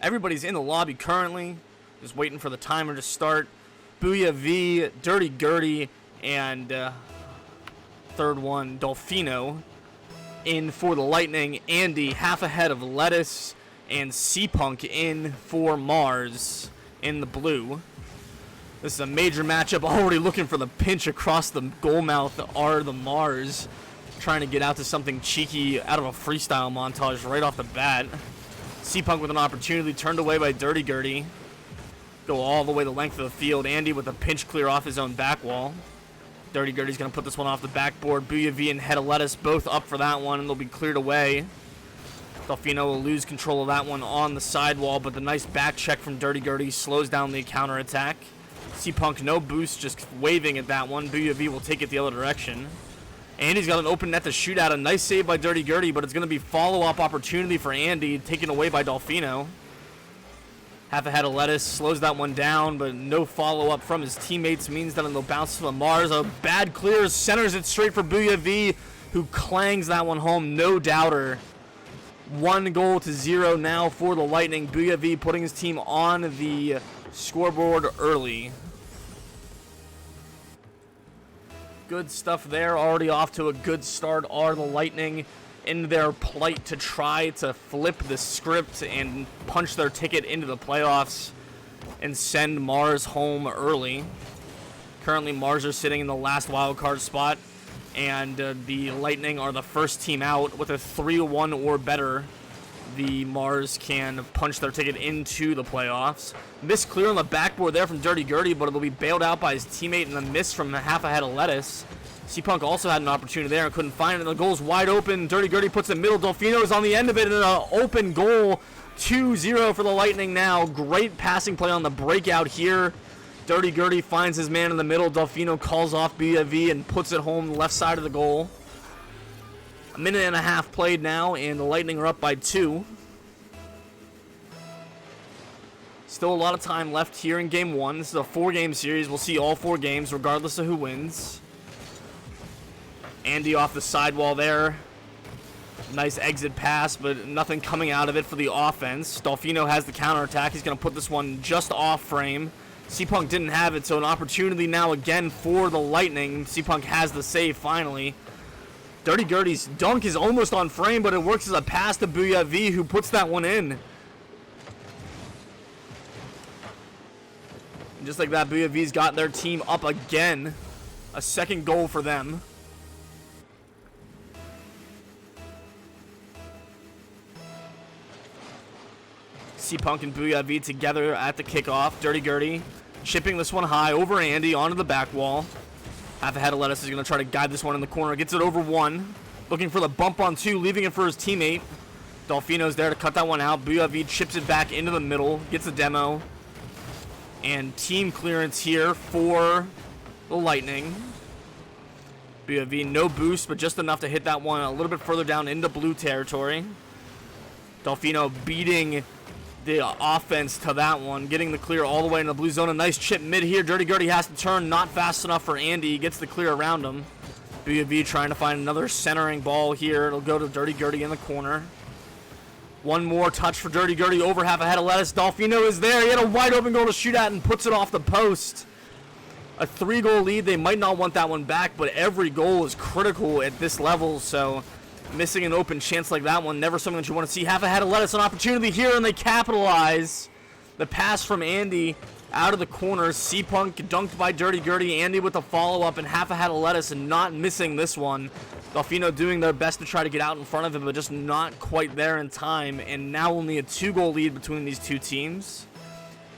Everybody's in the lobby currently, just waiting for the timer to start. Booyah V, Dirty Gertie, and third one, Dolfino, in for the Lightning. Andy half ahead of Lettuce, and C-Punk in for Mars in the blue. This is a major matchup. Already looking for the pinch across the goal mouth are the Mars, trying to get out to something cheeky out of a freestyle montage right off the bat. C-Punk with an opportunity, turned away by Dirty Gertie. Go all the way the length of the field. Andy with a pinch clear off his own back wall. Dirty Gertie's going to put this one off the backboard. Booyah V and Head of Lettuce both up for that one, and they'll be cleared away. Dolfino will lose control of that one on the sidewall, but the nice back check from Dirty Gertie slows down the counterattack. C-Punk no boost, just waving at that one. Booyah V will take it the other direction. Andy's got an open net to shoot at. A nice save by Dirty Gertie, but it's going to be follow-up opportunity for Andy, taken away by Dolfino. Half ahead of Lettuce, slows that one down, but no follow-up from his teammates means that it'll bounce to the Mars. A bad clear, centers it straight for Booyah V, who clangs that one home, no doubter. 1-0 now for the Lightning. Booyah V putting his team on the scoreboard early. Good stuff there. Already off to a good start are the Lightning in their plight to try to flip the script and punch their ticket into the playoffs and send Mars home early. Currently, Mars are sitting in the last wildcard spot, and the Lightning are the first team out. With a 3-1 or better, the Mars can punch their ticket into the playoffs. Miss clear on the backboard there from Dirty Gertie, but it'll be bailed out by his teammate in the miss from half ahead of Lettuce. C-Punk also had an opportunity there and couldn't find it. The goal's wide open. Dirty Gertie puts it in the middle. Dolfino is on the end of it, and an open goal. 2-0 for the Lightning now. Great passing play on the breakout here. Dirty Gertie finds his man in the middle. Dolfino calls off Booyah V and puts it home left side of the goal. A minute and a half played now, and the Lightning are up by 2. Still a lot of time left here in Game 1. This is a 4-game series. We'll see all 4 games regardless of who wins. Andy off the sidewall there. Nice exit pass, but nothing coming out of it for the offense. Dolfino has the counterattack. He's going to put this one just off frame. C-Punk didn't have it, so an opportunity now again for the Lightning. C-Punk has the save finally. Dirty Gertie's dunk is almost on frame, but it works as a pass to Booyah V, who puts that one in. And just like that, Booyah V's got their team up again. A second goal for them. C-Punk and Booyah V together at the kickoff. Dirty Gertie chipping this one high over Andy onto the back wall. Half ahead of Lettuce is going to try to guide this one in the corner. Gets it over 1. Looking for the bump on 2, leaving it for his teammate. Dolfino's there to cut that one out. Booyah V chips it back into the middle. Gets a demo. And team clearance here for the Lightning. Booyah V no boost, but just enough to hit that one a little bit further down into blue territory. Dolfino beating the offense to that one, getting the clear all the way in the blue zone. A nice chip mid here. Dirty Gertie has to turn, not fast enough for Andy. He gets the clear around him. Booyah V trying to find another centering ball here. It'll go to Dirty Gertie in the corner. One more touch for Dirty Gertie over half ahead of Lettuce. Dolfino is there. He had a wide open goal to shoot at and puts it off the post. A 3-goal lead. They might not want that one back, but every goal is critical at this level, so missing an open chance like that one, never something that you want to see. Half ahead of Lettuce, an opportunity here, and they capitalize. The pass from Andy out of the corner. C-Punk dunked by Dirty Gertie. Andy with the follow-up, and half ahead of Lettuce, and not missing this one. Dolfino doing their best to try to get out in front of him, but just not quite there in time. And now only a 2-goal lead between these two teams.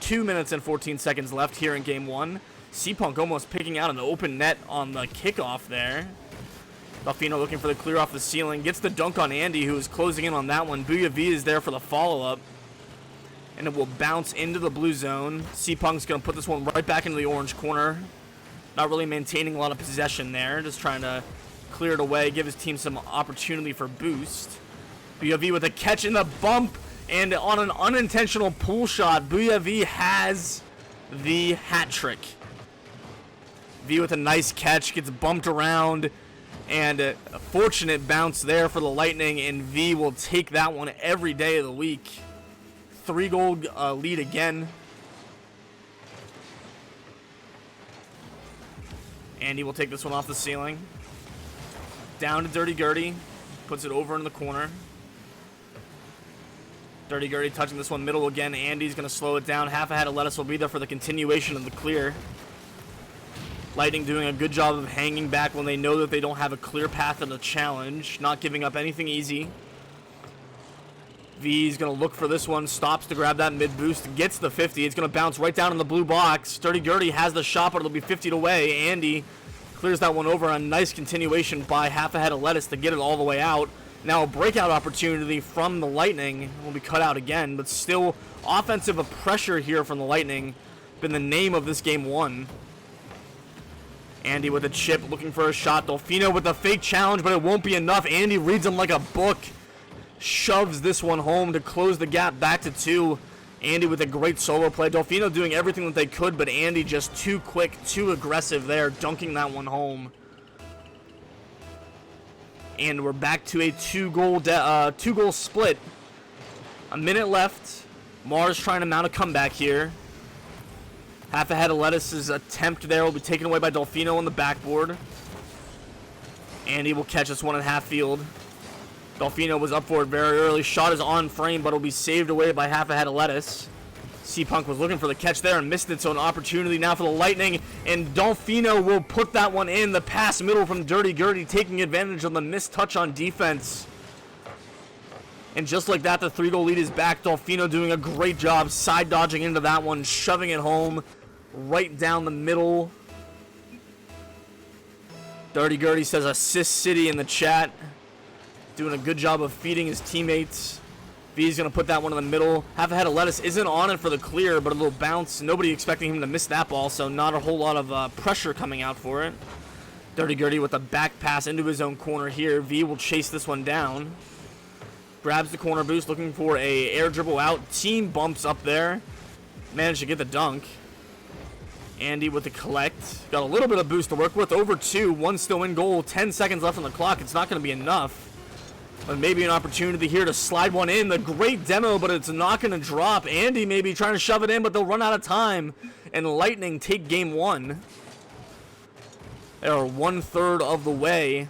2 minutes and 14 seconds left here in Game 1. C-Punk almost picking out an open net on the kickoff there. Dolfino looking for the clear off the ceiling. Gets the dunk on Andy, who is closing in on that one. Booyah V is there for the follow-up. And it will bounce into the blue zone. C-Punk's going to put this one right back into the orange corner. Not really maintaining a lot of possession there. Just trying to clear it away, give his team some opportunity for boost. Booyah V with a catch in the bump. And on an unintentional pull shot, Booyah V has the hat trick. V with a nice catch, gets bumped around. And a fortunate bounce there for the Lightning, and V will take that one every day of the week. 3-goal lead again. Andy will take this one off the ceiling. Down to Dirty Gertie. Puts it over in the corner. Dirty Gertie touching this one middle again. Andy's going to slow it down. Half a head of lettuce will be there for the continuation of the clear. Lightning doing a good job of hanging back when they know that they don't have a clear path to the challenge. Not giving up anything easy. V's going to look for this one. Stops to grab that mid boost. Gets the 50. It's going to bounce right down in the blue box. Dirty Gertie has the shot, but it'll be 50'd away. Andy clears that one over. A nice continuation by half a head of lettuce to get it all the way out. Now a breakout opportunity from the Lightning. Will be cut out again, but still offensive pressure here from the Lightning. Been the name of this game one. Andy with a chip looking for a shot. Delfino with a fake challenge, but it won't be enough. Andy reads him like a book. Shoves this one home to close the gap back to 2. Andy with a great solo play. Delfino doing everything that they could, but Andy just too quick, too aggressive there, dunking that one home. And we're back to a two-goal split. A minute left. Mars trying to mount a comeback here. Half a head of lettuce's attempt there will be taken away by Delfino on the backboard. Andy will catch this one at half field. Delfino was up for it very early. Shot is on frame, but it'll be saved away by half a head of lettuce. C-Punk was looking for the catch there and missed it, so an opportunity now for the Lightning. And Delfino will put that one in. The pass middle from Dirty Gertie, taking advantage of the missed touch on defense. And just like that, the 3-goal lead is back. Delfino doing a great job side dodging into that one, shoving it home right down the middle. Dirty Gertie says assist City in the chat. Doing a good job of feeding his teammates. V's going to put that one in the middle. Half a head of lettuce isn't on it for the clear, but a little bounce. Nobody expecting him to miss that ball, so not a whole lot of pressure coming out for it. Dirty Gertie with a back pass into his own corner here. V will chase this one down. Grabs the corner boost, looking for a air dribble out. Team bumps up there. Managed to get the dunk. Andy with the collect. Got a little bit of boost to work with. Over 2. One still in goal. 10 seconds left on the clock. It's not going to be enough. But maybe an opportunity here to slide one in. The great demo, but it's not going to drop. Andy maybe trying to shove it in, but they'll run out of time. And Lightning take game 1. They are 1/3 of the way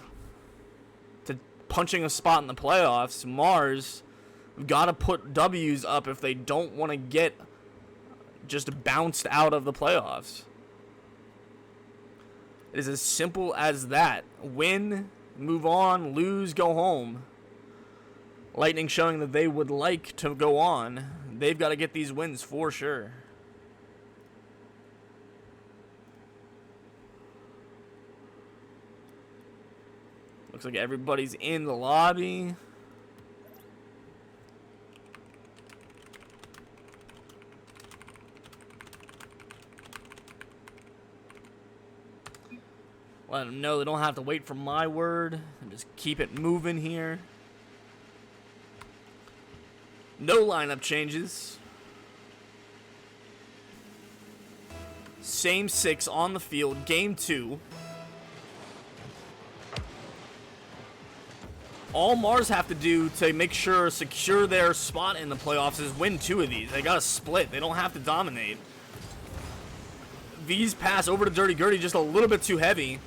to punching a spot in the playoffs. Mars have got to put W's up if they don't want to get just bounced out of the playoffs. It is as simple as that. Win, move on, lose, go home. Lightning showing that they would like to go on. They've got to get these wins for sure. Looks like everybody's in the lobby. Let them know they don't have to wait for my word. And just keep it moving here. No lineup changes. Same 6 on the field. Game 2. All Mars have to do to make sure secure their spot in the playoffs is win 2 of these. They got to split. They don't have to dominate. V's pass over to Dirty Gertie just a little bit too heavy.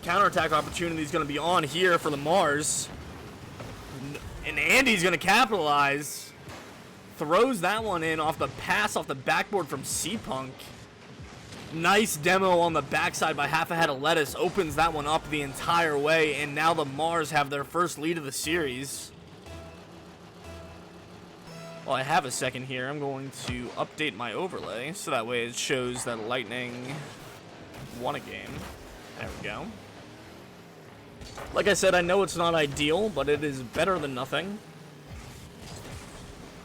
Counterattack opportunity is going to be on here for the Mars. And Andy's going to capitalize. Throws that one in off the pass off the backboard from C-Punk. Nice demo on the backside by half a head of lettuce. Opens that one up the entire way. And now the Mars have their first lead of the series. Well, I have a second here. I'm going to update my overlay. So that way it shows that Lightning won a game. There we go. Like I said, I know it's not ideal, but it is better than nothing.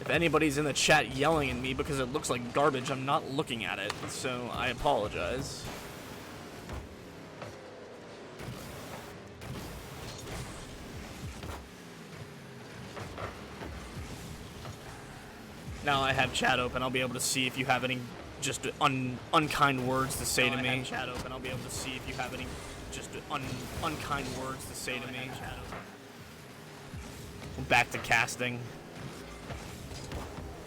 If anybody's in the chat yelling at me because it looks like garbage, I'm not looking at it, so I apologize. Now I have chat open, I'll be able to see if you have any just unkind words to say to me. I have chat open, I'll be able to see if you have any just unkind words to say to me. Back to casting.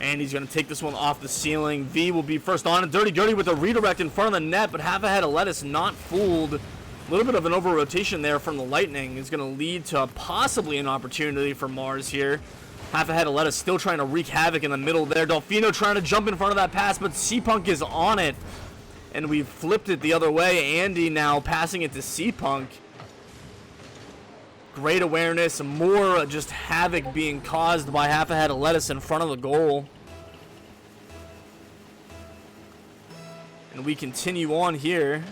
And he's going to take this one off the ceiling. V will be first on. And Dirty Gertie with a redirect in front of the net, but half a head of lettuce not fooled. A little bit of an over-rotation there from the Lightning is going to lead to possibly an opportunity for Mars here. Half a head of lettuce still trying to wreak havoc in the middle there. Delfino trying to jump in front of that pass, but C-Punk is on it. And we flipped it the other way. Andy now passing it to C-Punk. Great awareness, more just havoc being caused by half a head of lettuce in front of the goal. And we continue on here.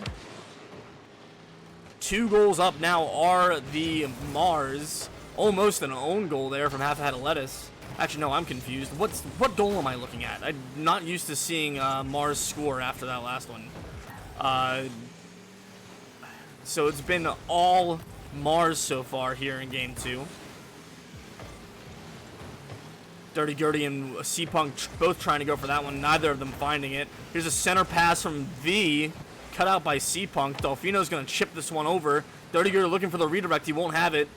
2 goals up now are the Mars. Almost an own goal there from half a head of lettuce. Actually, no, I'm confused. What goal am I looking at? I'm not used to seeing Mars score after that last one. So it's been all Mars so far here in game 2. Dirty Gertie and C-Punk both trying to go for that one, neither of them finding it. Here's a center pass from V, cut out by C-Punk. Delfino's going to chip this one over. Dirty Gertie looking for the redirect, he won't have it.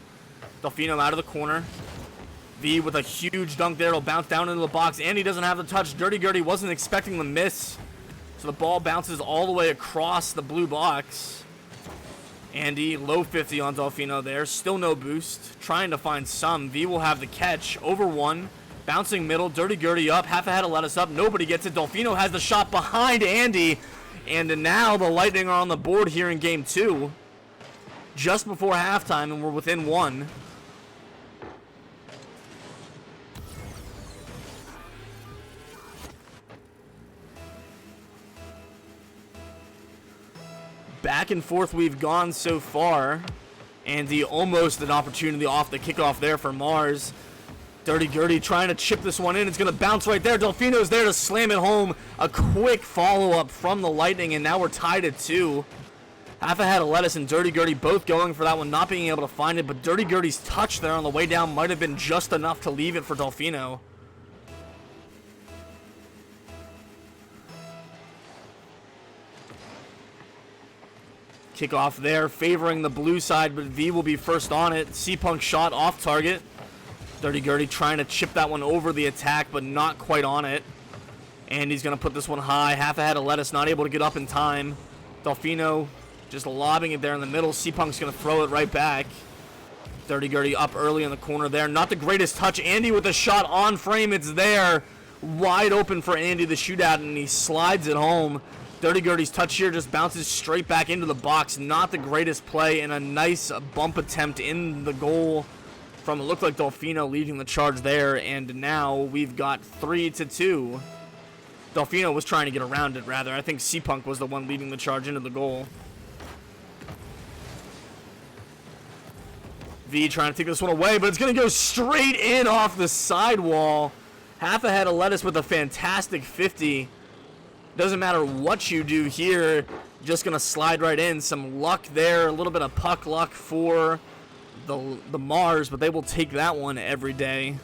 Delfino out of the corner. V with a huge dunk there, it'll bounce down into the box. Andy doesn't have the touch. Dirty Gertie wasn't expecting the miss. So the ball bounces all the way across the blue box. Andy, low 50 on Delfino there. Still no boost. Trying to find some. V will have the catch. Over 1. Bouncing middle. Dirty Gertie up. Half a head of lettuce up. Nobody gets it. Delfino has the shot behind Andy. And now the Lightning are on the board here in game 2. Just before halftime, and we're within 1. Back and forth we've gone so far. Andy almost an opportunity off the kickoff there for Mars. Dirty Gertie trying to chip this one in. It's going to bounce right there. Delfino's there to slam it home. A quick follow-up from the Lightning, and now we're tied at 2. Half a head of lettuce and Dirty Gertie both going for that one, not being able to find it, but Dirty Gertie's touch there on the way down might have been just enough to leave it for Delfino. Kickoff there, favoring the blue side, but V will be first on it. C-Punk shot off target. Dirty Gertie trying to chip that one over the attack, but not quite on it. And he's going to put this one high. Half a head of lettuce, not able to get up in time. Delfino just lobbing it there in the middle. C-Punk's going to throw it right back. Dirty Gertie up early in the corner there. Not the greatest touch. Andy with a shot on frame. It's there. Wide open for Andy to shoot at, and he slides it home. Dirty Gertie's touch here just bounces straight back into the box. Not the greatest play, and a nice bump attempt in the goal from, it looked like Delfino leading the charge there, and now we've got 3-2. Delfino was trying to get around it, rather. I think C-Punk was the one leading the charge into the goal. V trying to take this one away, but it's going to go straight in off the sidewall. Half a head of lettuce with a fantastic 50. Doesn't matter what you do here, just going to slide right in. Some luck there, a little bit of puck luck for the Mars, but they will take that one every day.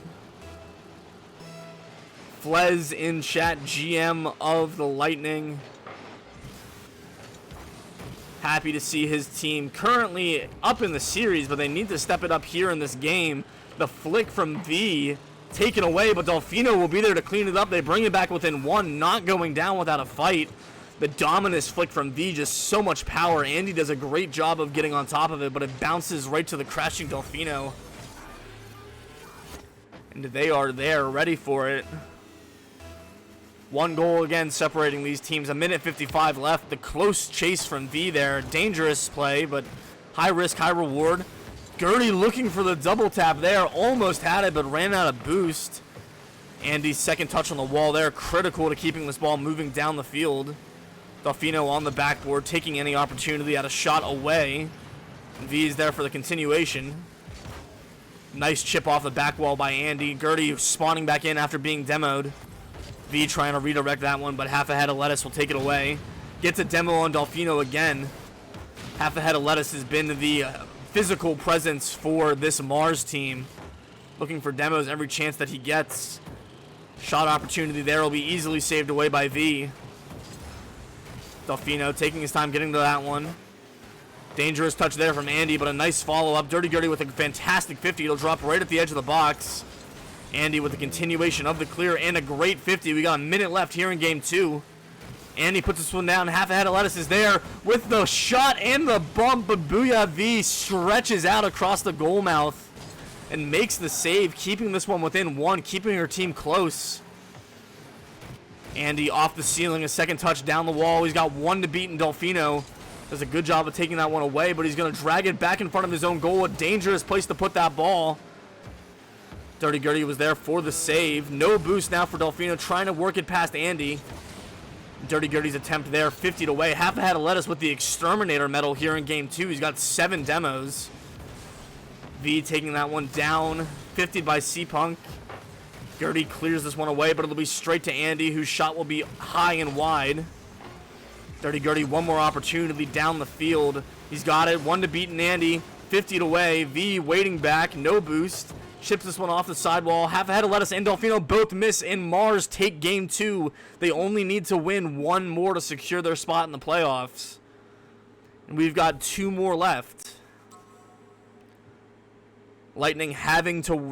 Flez in chat, GM of the Lightning. Happy to see his team currently up in the series, but they need to step it up here in this game. The flick from V taken away, but Delfino will be there to clean it up. They bring it back within 1, not going down without a fight. The dominant flick from V, just so much power. Andy does a great job of getting on top of it, but it bounces right to the crashing Delfino. And they are there, ready for it. 1 goal again separating these teams. 1:55 left. The close chase from V there. Dangerous play, but high risk, high reward. Gertie looking for the double tap there. Almost had it, but ran out of boost. Andy's second touch on the wall there. Critical to keeping this ball moving down the field. Delfino on the backboard, taking any opportunity at a shot away. V is there for the continuation. Nice chip off the back wall by Andy. Gertie spawning back in after being demoed. V trying to redirect that one, but half a head of lettuce will take it away. Gets a demo on Delfino again. Half a head of lettuce has been the physical presence for this Mars team. Looking for demos every chance that he gets. Shot opportunity there will be easily saved away by V. Delfino taking his time getting to that one. Dangerous touch there from Andy, but a nice follow-up. Dirty Gertie with a fantastic 50. It'll drop right at the edge of the box. Andy with the continuation of the clear and a great 50. We got a minute left here in game 2. Andy puts this one down. Half a head of lettuce is there with the shot and the bump, but Booyah V stretches out across the goal mouth and makes the save, keeping this one within 1, keeping her team close. Andy off the ceiling, a second touch down the wall. He's got 1 to beat, and Delfino does a good job of taking that one away, but he's going to drag it back in front of his own goal. A dangerous place to put that ball. Dirty Gertie was there for the save. No boost now for Delfino, trying to work it past Andy. Dirty Gertie's attempt there, 50 away. Half a head of lettuce with the Exterminator medal here in game 2. He's got 7 demos. V taking that one down, 50 by C-Punk. Gertie clears this one away, but it'll be straight to Andy, whose shot will be high and wide. Dirty Gertie, one more opportunity down the field. He's got it, 1 to beat, and Andy, 50 away. V waiting back, no boost. Chips this one off the sidewall. Half a head of lettuce and Delfino both miss, and Mars take game 2. They only need to win 1 more to secure their spot in the playoffs. And we've got 2 more left. Lightning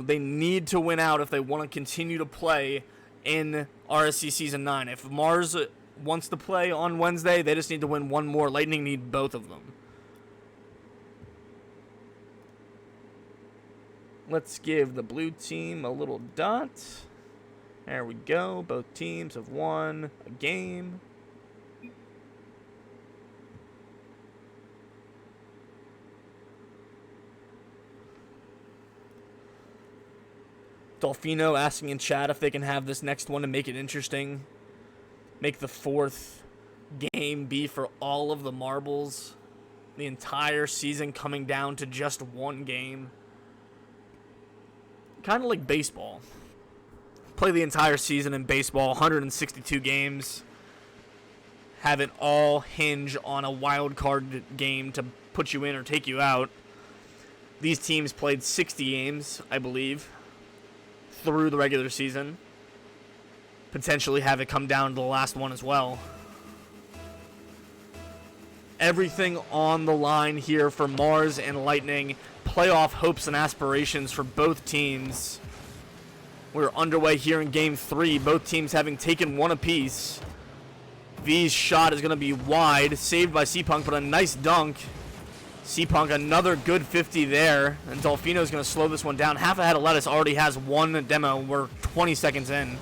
they need to win out if they want to continue to play in RSC Season 9. If Mars wants to play on Wednesday, they just need to win 1 more. Lightning need both of them. Let's give the blue team a little dot. There we go. Both teams have won a game. Delfino asking in chat if they can have this next one to make it interesting. Make the 4th game be for all of the marbles. The entire season coming down to just 1 game. Kind of like baseball. Play the entire season in baseball, 162 games. Have it all hinge on a wild card game to put you in or take you out. These teams played 60 games, I believe, through the regular season. Potentially have it come down to the last one as well. Everything on the line here for Mars and Lightning. Playoff hopes and aspirations for both teams. We're underway here in game 3. Both teams having taken 1 apiece. V's shot is going to be wide. Saved by C-Punk, but a nice dunk. C-Punk, another good 50 there. And Delfino's going to slow this one down. Half a head of lettuce already has 1 demo. We're 20 seconds in.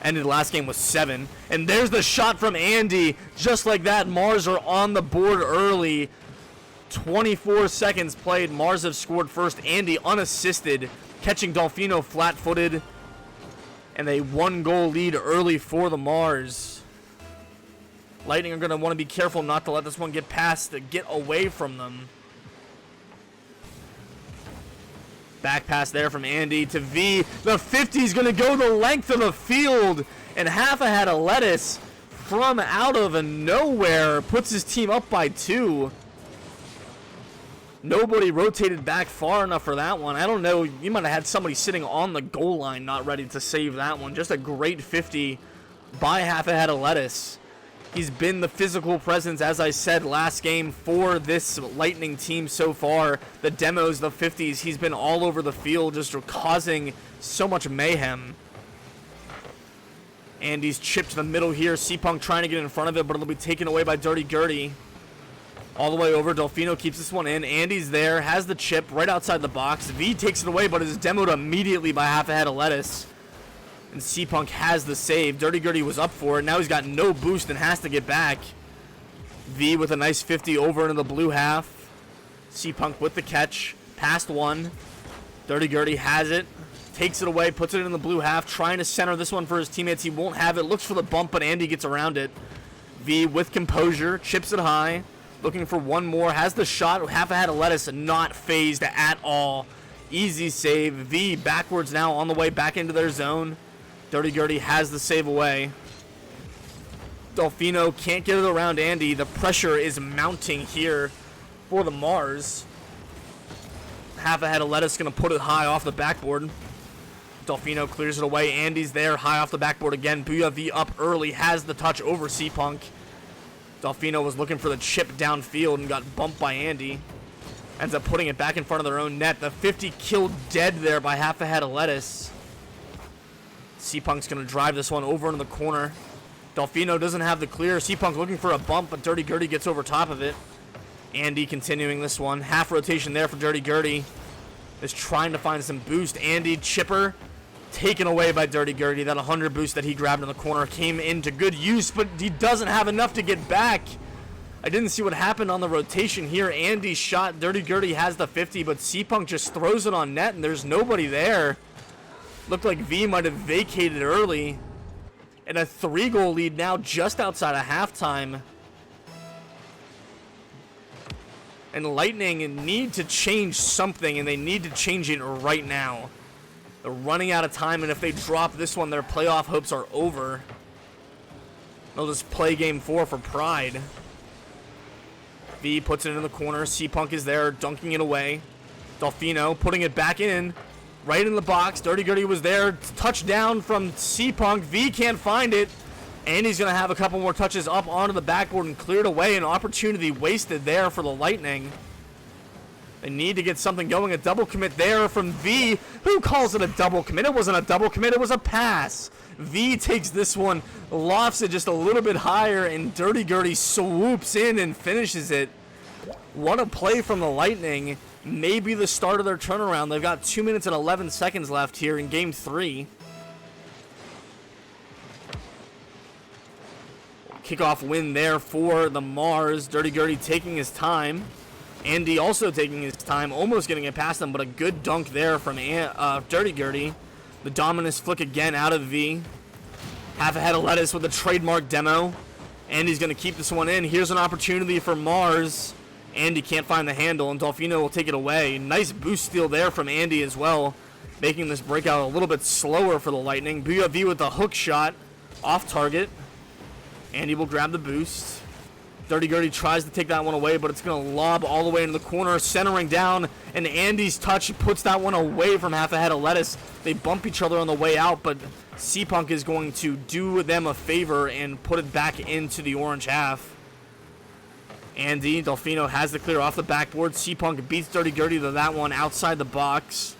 Ended the last game with 7. And there's the shot from Andy. Just like that, Mars are on the board early. 24 seconds played. Mars have scored first. Andy unassisted, catching Delfino flat-footed. And a 1-goal lead early for the Mars. Lightning are going to want to be careful not to let this one get past, to get away from them. Back pass there from Andy to V. The 50 is going to go the length of the field. And half a head of lettuce from out of nowhere puts his team up by 2. Nobody rotated back far enough for that one. I don't know. You might have had somebody sitting on the goal line not ready to save that one. Just a great 50 by half a head of lettuce. He's been the physical presence, as I said last game, for this Lightning team so far. The demos, the 50s, he's been all over the field, just causing so much mayhem. Andy's chipped to the middle here. C-Punk trying to get in front of it, but it'll be taken away by Dirty Gertie. All the way over. Delfino keeps this one in. Andy's there, has the chip right outside the box. V takes it away, but is demoed immediately by half a head of lettuce. And C-Punk has the save. Dirty Gertie was up for it. Now he's got no boost and has to get back. V with a nice 50 over into the blue half. C-Punk with the catch. Past 1. Dirty Gertie has it. Takes it away. Puts it in the blue half. Trying to center this one for his teammates. He won't have it. Looks for the bump, but Andy gets around it. V with composure. Chips it high. Looking for 1 more. Has the shot. Half a head of lettuce. Not phased at all. Easy save. V backwards now on the way back into their zone. Dirty Gertie has the save away. Delfino can't get it around Andy. The pressure is mounting here for the Mars. Half a head of lettuce going to put it high off the backboard. Delfino clears it away. Andy's there, high off the backboard again. Booyah V up early, has the touch over C-Punk. Delfino was looking for the chip downfield and got bumped by Andy. Ends up putting it back in front of their own net. The 50 killed dead there by half a head of lettuce. C-Punk's going to drive this one over in the corner. Delfino doesn't have the clear. C-Punk looking for a bump, but Dirty Gertie gets over top of it. Andy continuing this one. Half rotation there for Dirty Gertie. Is trying to find some boost. Andy, chipper, taken away by Dirty Gertie. That 100 boost that he grabbed in the corner came into good use, but he doesn't have enough to get back. I didn't see what happened on the rotation here. Andy shot. Dirty Gertie has the 50, but C-Punk just throws it on net, and there's nobody there. Looked like V might have vacated early. And a 3-goal lead now just outside of halftime. And Lightning need to change something, and they need to change it right now. They're running out of time, and if they drop this one, their playoff hopes are over. They'll just play game 4 for pride. V puts it in the corner. C-Punk is there, dunking it away. Delfino putting it back in. Right in the box. Dirty Gertie was there. Touchdown from C-Punk. V can't find it. And he's going to have a couple more touches up onto the backboard and cleared away. An opportunity wasted there for the Lightning. They need to get something going. A double commit there from V. Who calls it a double commit? It wasn't a double commit. It was a pass. V takes this one, lofts it just a little bit higher, and Dirty Gertie swoops in and finishes it. What a play from the Lightning. Maybe the start of their turnaround. They've got 2 minutes and 11 seconds left here in game 3. Kickoff win there for the Mars. Dirty Gertie taking his time. Andy also taking his time, almost getting it past them, but a good dunk there from Dirty Gertie. The dominus flick again out of V. Half a head of lettuce with a trademark demo. Andy's going to keep this one in. Here's an opportunity for Mars. Andy can't find the handle, and Delfino will take it away. Nice boost steal there from Andy as well, making this breakout a little bit slower for the Lightning. Booyah V with a hook shot off target. Andy will grab the boost. Dirty Gertie tries to take that one away, but it's going to lob all the way into the corner, centering down, and Andy's touch puts that one away from half a head of lettuce. They bump each other on the way out, but C-Punk is going to do them a favor and put it back into the orange half. Andy, Delfino has the clear off the backboard. C-Punk beats Dirty Gertie to that one outside the box.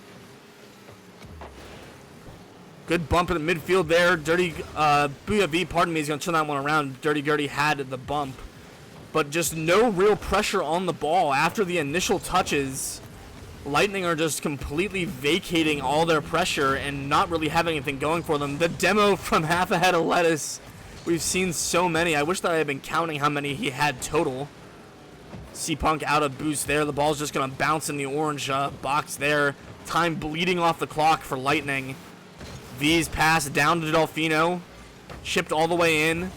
Good bump in the midfield there. Booyah V, pardon me, is going to turn that one around. Dirty Gertie had the bump. But just no real pressure on the ball. After the initial touches, Lightning are just completely vacating all their pressure and not really having anything going for them. The demo from half a head of lettuce. We've seen so many. I wish that I had been counting how many he had total. C-Punk out of boost there. The ball's just going to bounce in the orange box there. Time bleeding off the clock for Lightning. V's pass down to Delfino. Chipped all the way in.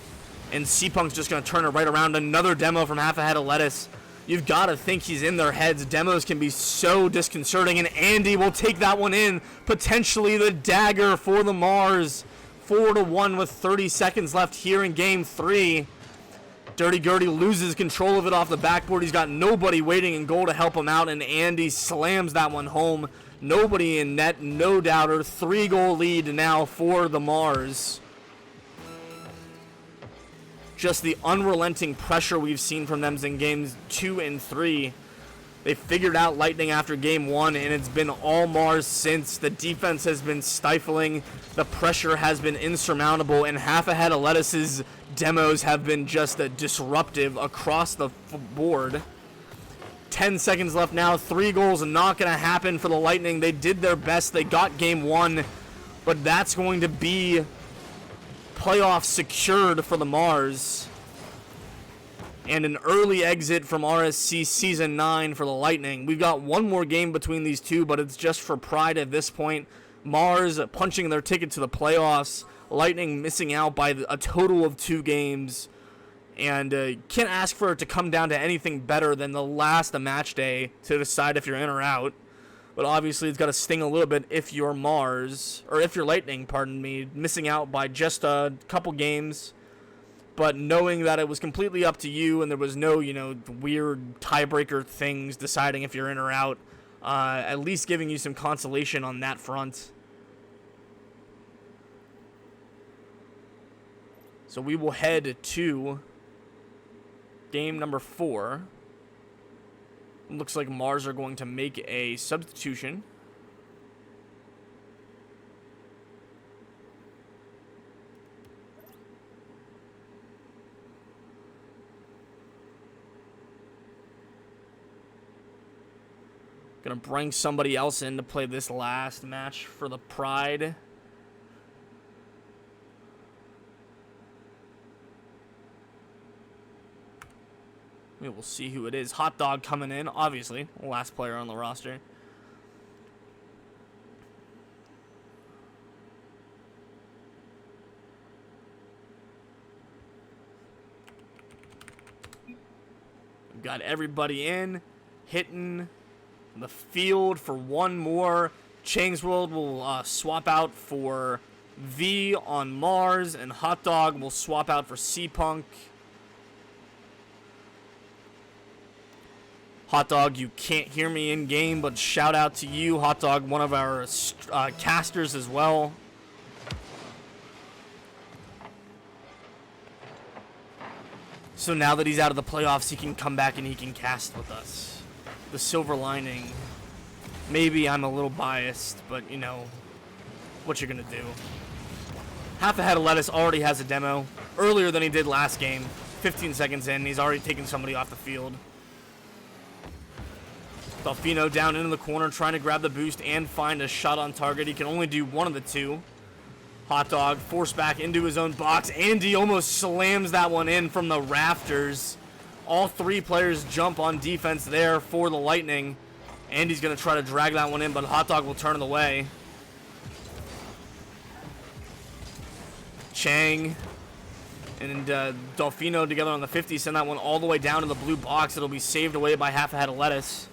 And C-Punk's just going to turn it right around. Another demo from half a head of lettuce. You've got to think he's in their heads. Demos can be so disconcerting. And Andy will take that one in. Potentially the dagger for the Mars. 4-1 with 30 seconds left here in game 3. Dirty Gertie loses control of it off the backboard. He's got nobody waiting in goal to help him out. And Andy slams that one home. Nobody in net, no doubter. 3-goal lead now for the Mars. Just the unrelenting pressure we've seen from them in games 2 and 3. They figured out Lightning after game 1, and it's been all Mars since. The defense has been stifling. The pressure has been insurmountable, and half a head of lettuce's demos have been just disruptive across the board. 10 seconds left now. 3 goals not going to happen for the Lightning. They did their best. They got game 1, but that's going to be playoff secured for the Mars. And an early exit from RSC Season 9 for the Lightning. We've got one more game between these two, but it's just for pride at this point. Mars punching their ticket to the playoffs. Lightning missing out by a total of 2 games. And can't ask for it to come down to anything better than the last match day to decide if you're in or out. But obviously it's got to sting a little bit if you're Mars, or if you're Lightning, pardon me, missing out by just a couple games. But knowing that it was completely up to you and there was no, weird tiebreaker things deciding if you're in or out, at least giving you some consolation on that front. So we will head to game number 4. Looks like Mars are going to make a substitution. Gonna bring somebody else in to play this last match for the Pride. We will see who it is. Hot Dog coming in, obviously. Last player on the roster. We've got everybody in, hitting the field for one more. Chang's World will swap out for V on Mars, and Hot Dog will swap out for C-Punk. Hot Dog, you can't hear me in game, but shout out to you, Hot Dog, one of our casters as well. So now that he's out of the playoffs, he can come back and he can cast with us. The silver lining. Maybe I'm a little biased, but you know what you're gonna do. Half a Head of Lettuce already has a demo earlier than he did last game. 15 seconds in, he's already taken somebody off the field. Delfino down into the corner, trying to grab the boost and find a shot on target. He can only do one of the two. Hot Dog forced back into his own box. Andy almost slams that one in from the rafters. All three players jump on defense there for the Lightning. Andy's going to try to drag that one in, but Hot Dog will turn it away. Chang and Delfino together on the 50 send that one all the way down to the blue box. It'll be saved away by Half a Head of Lettuce.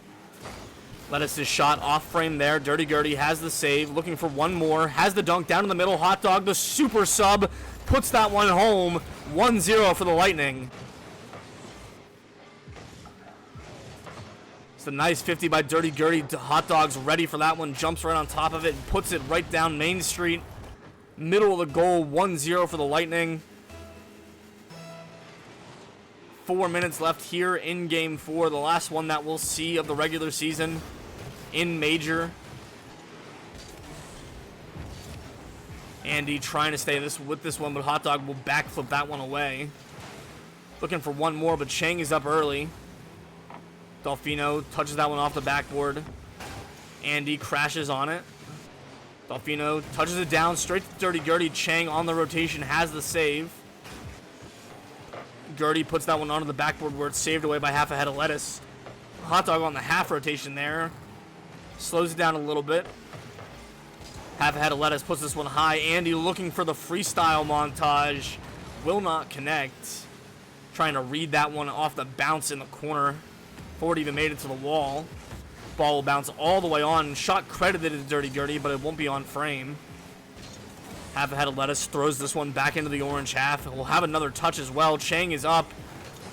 Lettuce's shot off frame there. Dirty Gertie has the save, looking for one more. Has the dunk down in the middle. Hot Dog, the super sub, puts that one home. 1-0 for the Lightning. It's a nice 50 by Dirty Gertie. Hot Dog's ready for that one. Jumps right on top of it and puts it right down Main Street. Middle of the goal. 1-0 for the Lightning. 4 minutes left here in Game 4. The last one that we'll see of the regular season in Major. Andy trying to stay with this one, but Hot Dog will backflip that one away. Looking for one more, but Chang is up early. Delfino touches that one off the backboard. Andy crashes on it. Delfino touches it down straight to Dirty Gertie. Chang on the rotation has the save. Gertie puts that one onto the backboard where it's saved away by Half a Head of Lettuce. Hot Dog on the half rotation there. Slows it down a little bit. Half a Head of Lettuce puts this one high. Andy looking for the freestyle montage. Will not connect. Trying to read that one off the bounce in the corner. Before it even made it to the wall. Ball will bounce all the way on. Shot credited to Dirty Gertie, but it won't be on frame. Half a Head of Lettuce throws this one back into the orange half. We'll have another touch as well. Chang is up,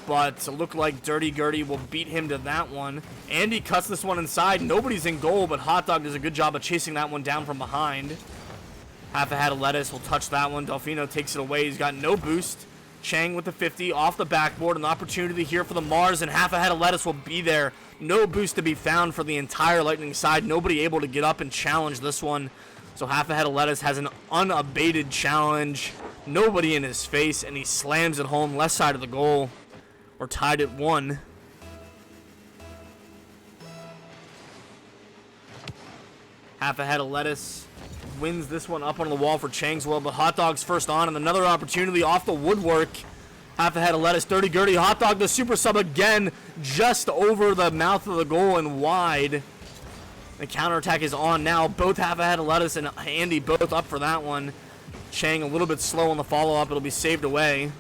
but it looked like Dirty Gertie will beat him to that one. Andy cuts this one inside. Nobody's in goal, but Hot Dog does a good job of chasing that one down from behind. Half a Head of Lettuce will touch that one. Delfino takes it away. He's got no boost. Chang with the 50 off the backboard. An opportunity here for the Mars, and Half a Head of Lettuce will be there. No boost to be found for the entire Lightning side. Nobody able to get up and challenge this one. So Half a Head of Lettuce has an unabated challenge. Nobody in his face, and he slams it home left side of the goal. We're tied at 1. Half a Head of Lettuce wins this one up on the wall for Chang's World, but Hot Dog's first on, and another opportunity off the woodwork. Half a Head of Lettuce, Dirty Gertie, Hot Dog, the super sub again, just over the mouth of the goal and wide. The counterattack is on now. Both Half a Head of Lettuce and Andy both up for that one. Chang a little bit slow on the follow-up. It'll be saved away.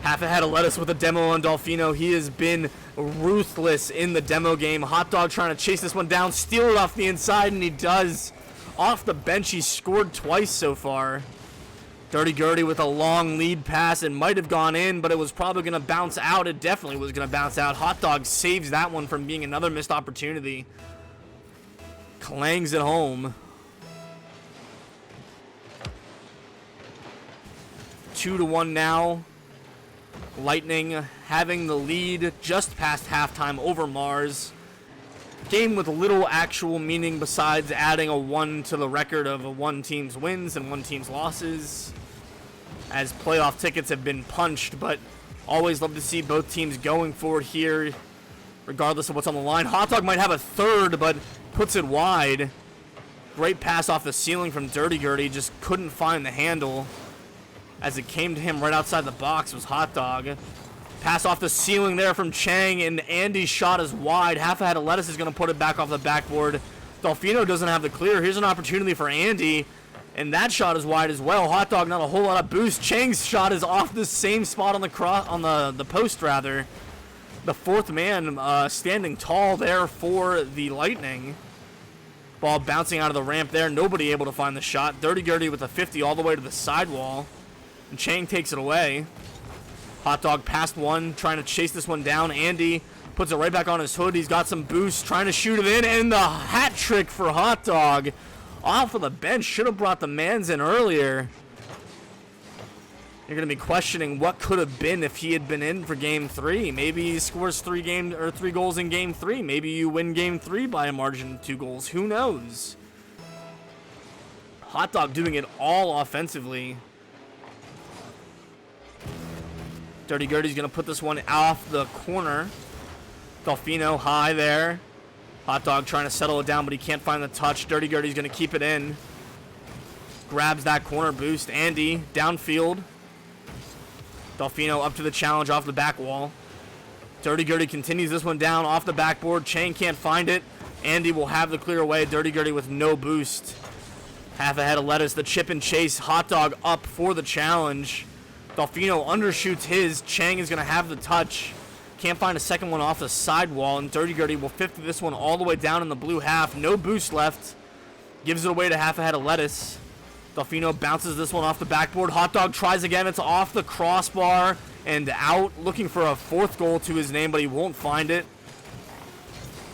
Half a Head of Lettuce with a demo on Delfino. He has been ruthless in the demo game. Hot Dog trying to chase this one down, steal it off the inside, and he does. Off the bench, he's scored twice so far. Dirty Gertie with a long lead pass. It might have gone in, but it was probably going to bounce out. It definitely was going to bounce out. Hot Dog saves that one from being another missed opportunity. Clangs it home. 2-1 now. Lightning having the lead just past halftime over Mars. Game with little actual meaning besides adding a 1 to the record of one team's wins and one team's losses, as playoff tickets have been punched, but always love to see both teams going for it here regardless of what's on the line. Hot Dog might have a third, but puts it wide. Great pass off the ceiling from Dirty Gertie. Just couldn't find the handle as it came to him right outside the box was Hot Dog. Pass off the ceiling there from Chang, and Andy's shot is wide. Half a head of lettuce is going to put it back off the backboard. Delfino doesn't have the clear. Here's an opportunity for Andy, and that shot is wide as well. Hot Dog, not a whole lot of boost. Chang's shot is off the same spot on the post rather. The fourth man standing tall there for the Lightning. Ball bouncing out of the ramp there. Nobody able to find the shot. Dirty Gertie with a 50 all the way to the sidewall. And Chang takes it away. Hot Dog past one, trying to chase this one down. Andy puts it right back on his hood. He's got some boost, trying to shoot it in. And the hat trick for Hot Dog. Off of the bench. Should have brought the mans in earlier. You're going to be questioning what could have been if he had been in for Game 3. Maybe he scores 3 goals in Game 3. Maybe you win Game 3 by a margin of 2 goals. Who knows? Hot Dog doing it all offensively. Dirty Gertie's going to put this one off the corner. Delfino high there. Hot Dog trying to settle it down, but he can't find the touch. Dirty Gertie's going to keep it in. Grabs that corner boost. Andy downfield. Delfino up to the challenge off the back wall. Dirty Gertie continues this one down off the backboard. Chang can't find it. Andy will have the clear away. Dirty Gertie with no boost. Half a head of lettuce. The chip and chase. Hot Dog up for the challenge. Delfino undershoots his. Chang is going to have the touch. Can't find a second one off the sidewall. And Dirty Gertie will 50 this one all the way down in the blue half. No boost left. Gives it away to half a head of lettuce. Delfino bounces this one off the backboard. Hot Dog tries again. It's off the crossbar and out. Looking for a 4th goal to his name, but he won't find it.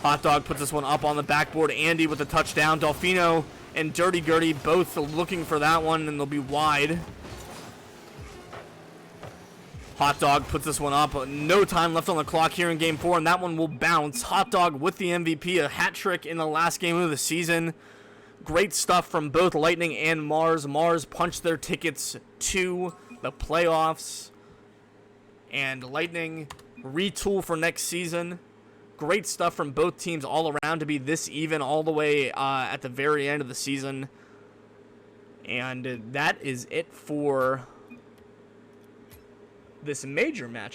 Hot Dog puts this one up on the backboard. Andy with the touchdown. Delfino and Dirty Gertie both looking for that one, and they'll be wide. Hot Dog puts this one up. No time left on the clock here in Game 4, and that one will bounce. Hot Dog with the MVP, a hat trick in the last game of the season. Great stuff from both Lightning and Mars. Mars punched their tickets to the playoffs, and Lightning retool for next season. Great stuff from both teams all around to be this even all the way at the very end of the season. And that is it for this major match.